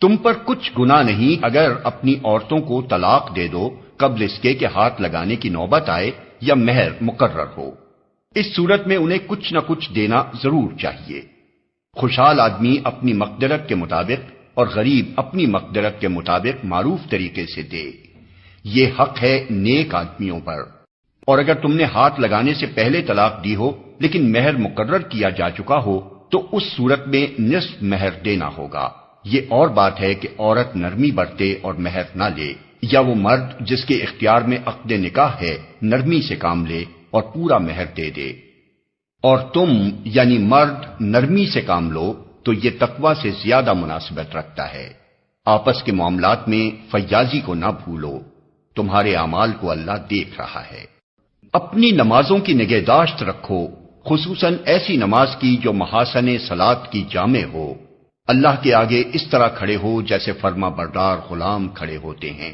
تم پر کچھ گناہ نہیں اگر اپنی عورتوں کو طلاق دے دو قبل اس کے کہ ہاتھ لگانے کی نوبت آئے یا مہر مقرر ہو۔ اس صورت میں انہیں کچھ نہ کچھ دینا ضرور چاہیے۔ خوشحال آدمی اپنی مقدرت کے مطابق اور غریب اپنی مقدرت کے مطابق معروف طریقے سے دے، یہ حق ہے نیک آدمیوں پر۔ اور اگر تم نے ہاتھ لگانے سے پہلے طلاق دی ہو لیکن مہر مقرر کیا جا چکا ہو تو اس صورت میں نصف مہر دینا ہوگا۔ یہ اور بات ہے کہ عورت نرمی برتے اور مہر نہ لے، یا وہ مرد جس کے اختیار میں عقد نکاح ہے نرمی سے کام لے اور پورا مہر دے دے۔ اور تم یعنی مرد نرمی سے کام لو تو یہ تقوی سے زیادہ مناسبت رکھتا ہے۔ آپس کے معاملات میں فیاضی کو نہ بھولو، تمہارے اعمال کو اللہ دیکھ رہا ہے۔ اپنی نمازوں کی نگہداشت رکھو، خصوصاً ایسی نماز کی جو محاسن صلاۃ کی جامع ہو۔ اللہ کے آگے اس طرح کھڑے ہو جیسے فرما بردار غلام کھڑے ہوتے ہیں۔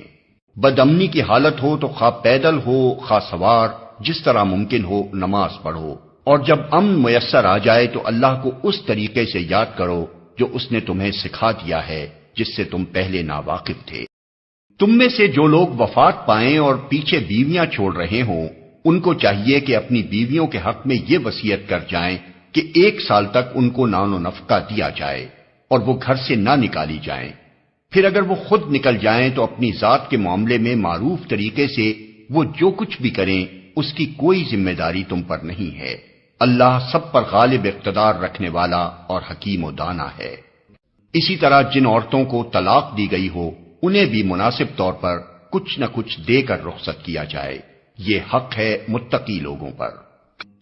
بد امنی کی حالت ہو تو خواہ پیدل ہو خواہ سوار، جس طرح ممکن ہو نماز پڑھو، اور جب امن میسر آ جائے تو اللہ کو اس طریقے سے یاد کرو جو اس نے تمہیں سکھا دیا ہے جس سے تم پہلے ناواقف تھے۔ تم میں سے جو لوگ وفات پائیں اور پیچھے بیویاں چھوڑ رہے ہوں ان کو چاہیے کہ اپنی بیویوں کے حق میں یہ وصیت کر جائیں کہ 1 سال تک ان کو نان و نفقہ دیا جائے اور وہ گھر سے نہ نکالی جائیں۔ پھر اگر وہ خود نکل جائیں تو اپنی ذات کے معاملے میں معروف طریقے سے وہ جو کچھ بھی کریں اس کی کوئی ذمہ داری تم پر نہیں ہے۔ اللہ سب پر غالب اقتدار رکھنے والا اور حکیم و دانا ہے۔ اسی طرح جن عورتوں کو طلاق دی گئی ہو انہیں بھی مناسب طور پر کچھ نہ کچھ دے کر رخصت کیا جائے، یہ حق ہے متقی لوگوں پر۔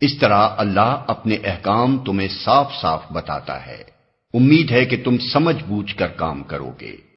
اس طرح اللہ اپنے احکام تمہیں صاف صاف بتاتا ہے۔ امید ہے کہ تم سمجھ بوجھ کر کام کرو گے۔